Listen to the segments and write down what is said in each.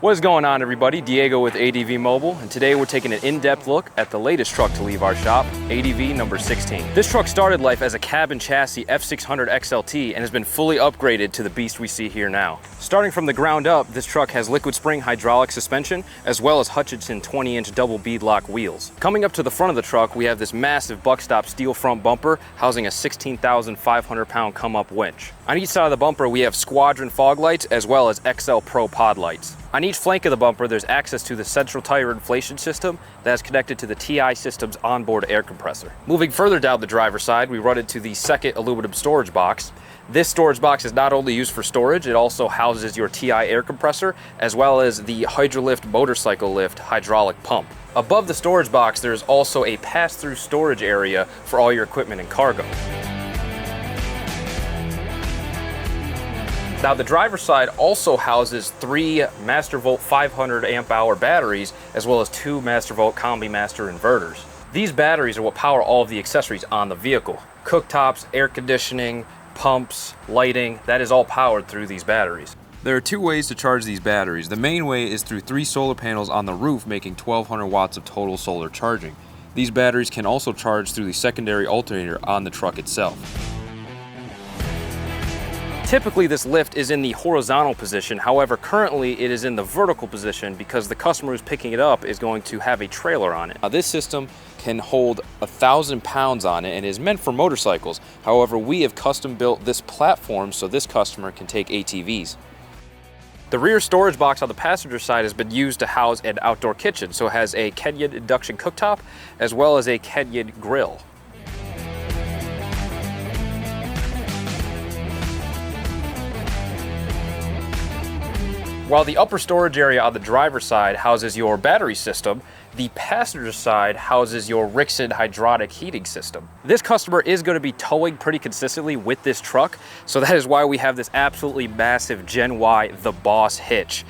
What is going on, everybody? Diego with ADV Mobil, and today we're taking an in-depth look at the latest truck to leave our shop, ADV number 16. This truck started life as a cab and chassis F600 XLT and has been fully upgraded to the beast we see here now. Starting from the ground up, this truck has liquid spring hydraulic suspension as well as Hutchinson 20-inch double beadlock wheels. Coming up to the front of the truck, we have this massive buckstop steel front bumper housing a 16,500 pound come-up winch. On each side of the bumper, we have Squadron fog lights as well as XL Pro pod lights. On each flank of the bumper, there's access to the central tire inflation system that is connected to the TI system's onboard air compressor. Moving further down the driver's side, we run into the second aluminum storage box. This storage box is not only used for storage, it also houses your TI air compressor as well as the Hydrolift motorcycle lift hydraulic pump. Above the storage box, there's also a pass-through storage area for all your equipment and cargo. Now, the driver's side also houses 3 MasterVolt 500 amp hour batteries, as well as 2 MasterVolt Combi Master inverters. These batteries are what power all of the accessories on the vehicle. Cooktops, air conditioning, pumps, lighting, that is all powered through these batteries. There are 2 ways to charge these batteries. The main way is through 3 solar panels on the roof, making 1200 watts of total solar charging. These batteries can also charge through the secondary alternator on the truck itself. Typically, this lift is in the horizontal position. However, currently it is in the vertical position because the customer who's picking it up is going to have a trailer on it. Now, this system can hold 1,000 pounds on it and is meant for motorcycles. However, we have custom built this platform so this customer can take ATVs. The rear storage box on the passenger side has been used to house an outdoor kitchen, so it has a Kenyan Induction cooktop as well as a Kenyan grill. While the upper storage area on the driver's side houses your battery system, the passenger side houses your Rixson hydronic heating system. This customer is going to be towing pretty consistently with this truck, so that is why we have this absolutely massive Gen Y The Boss hitch.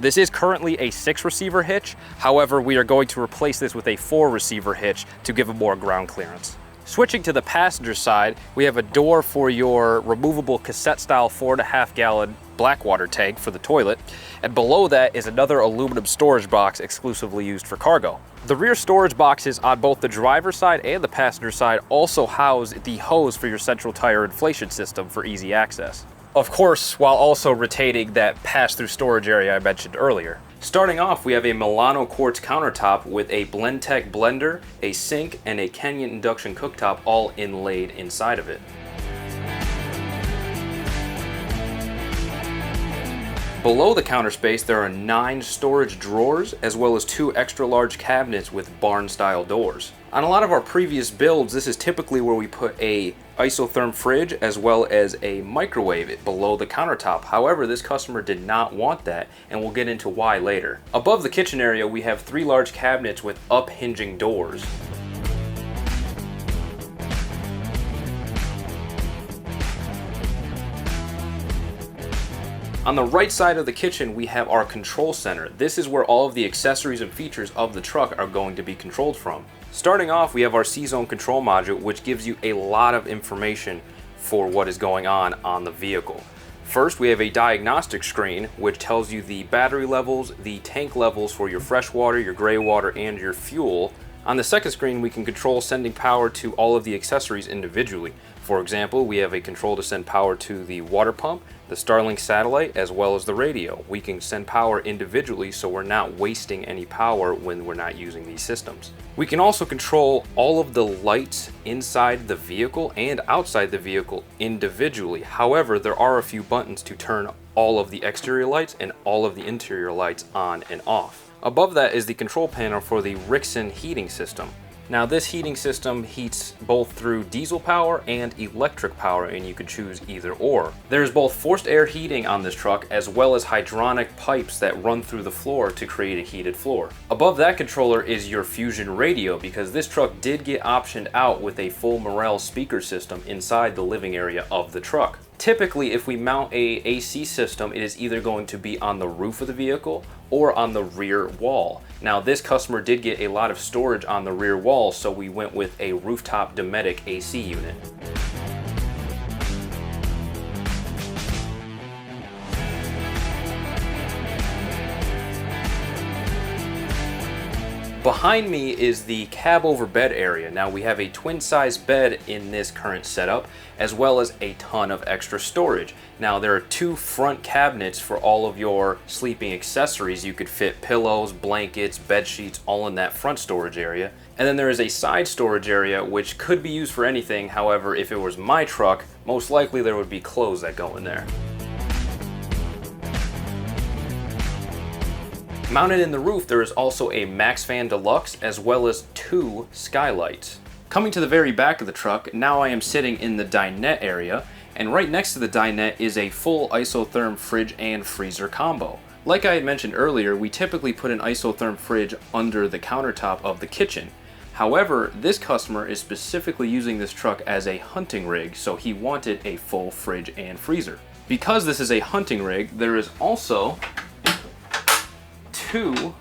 This is currently a 6-receiver hitch. However, we are going to replace this with a 4-receiver hitch to give it more ground clearance. Switching to the passenger side, we have a door for your removable cassette-style 4.5-gallon Blackwater tank for the toilet, and below that is another aluminum storage box exclusively used for cargo. The rear storage boxes on both the driver's side and the passenger side also house the hose for your central tire inflation system for easy access. Of course, while also retaining that pass-through storage area I mentioned earlier. Starting off, we have a Milano quartz countertop with a Blendtec blender, a sink, and a Kenyan Induction cooktop all inlaid inside of it. Below the counter space, there are 9 storage drawers as well as 2 extra large cabinets with barn-style doors. On a lot of our previous builds, this is typically where we put a isotherm fridge as well as a microwave below the countertop. However, this customer did not want that, and we'll get into why later. Above the kitchen area, we have 3 large cabinets with up-hinging doors. On the right side of the kitchen, we have our control center. This is where all of the accessories and features of the truck are going to be controlled from. Starting off, we have our C-Zone control module, which gives you a lot of information for what is going on the vehicle. First, we have a diagnostic screen, which tells you the battery levels, the tank levels for your fresh water, your gray water, and your fuel. On the second screen, we can control sending power to all of the accessories individually. For example, we have a control to send power to the water pump, the Starlink satellite, as well as the radio. We can send power individually, so we're not wasting any power when we're not using these systems. We can also control all of the lights inside the vehicle and outside the vehicle individually. However, there are a few buttons to turn all of the exterior lights and all of the interior lights on and off. Above that is the control panel for the Rixson heating system. Now, this heating system heats both through diesel power and electric power, and you can choose either or. There's both forced air heating on this truck as well as hydronic pipes that run through the floor to create a heated floor. Above that controller is your Fusion radio, because this truck did get optioned out with a full Morel speaker system inside the living area of the truck. Typically, if we mount a AC system, it is either going to be on the roof of the vehicle or on the rear wall. Now, this customer did get a lot of storage on the rear wall, so we went with a rooftop Dometic AC unit. Behind me is the cab over bed area. Now we have a twin size bed in this current setup, as well as a ton of extra storage. Now there are 2 front cabinets for all of your sleeping accessories. You could fit pillows, blankets, bed sheets, all in that front storage area. And then there is a side storage area which could be used for anything. However, if it was my truck, most likely there would be clothes that go in there. Mounted in the roof, there is also a MaxFan Deluxe as well as 2 skylights. Coming to the very back of the truck, now I am sitting in the dinette area, and right next to the dinette is a full isotherm fridge and freezer combo. Like I had mentioned earlier, we typically put an isotherm fridge under the countertop of the kitchen. However, this customer is specifically using this truck as a hunting rig, so he wanted a full fridge and freezer. Because this is a hunting rig, there is also 2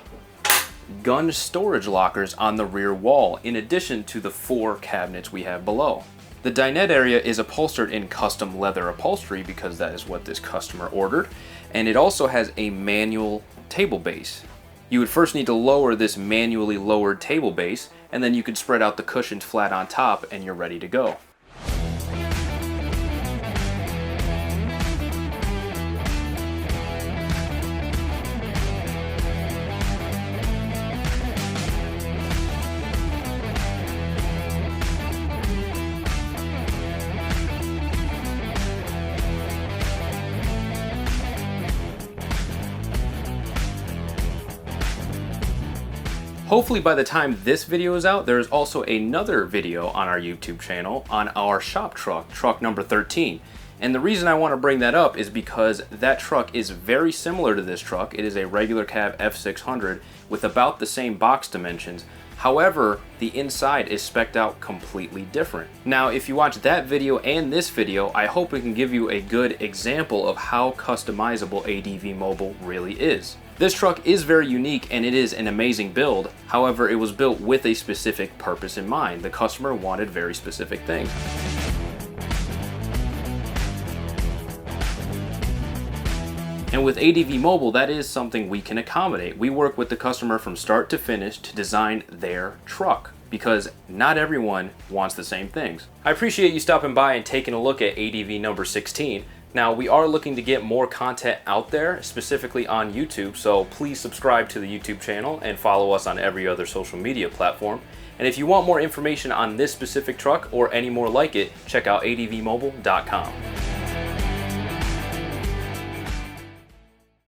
gun storage lockers on the rear wall, in addition to the 4 cabinets we have below. The dinette area is upholstered in custom leather upholstery because that is what this customer ordered, and it also has a manual table base. You would first need to lower this manually lowered table base, and then you can spread out the cushions flat on top and you're ready to go. Hopefully by the time this video is out, there is also another video on our YouTube channel on our shop truck, truck number 13. And the reason I want to bring that up is because that truck is very similar to this truck. It is a regular cab F600 with about the same box dimensions. However, the inside is spec'd out completely different. Now, if you watch that video and this video, I hope it can give you a good example of how customizable ADV Mobil really is. This truck is very unique and it is an amazing build. However, it was built with a specific purpose in mind. The customer wanted very specific things. And with ADV Mobil, that is something we can accommodate. We work with the customer from start to finish to design their truck, because not everyone wants the same things. I appreciate you stopping by and taking a look at ADV number 16. Now, we are looking to get more content out there, specifically on YouTube, so please subscribe to the YouTube channel and follow us on every other social media platform. And if you want more information on this specific truck or any more like it, check out advmobil.com.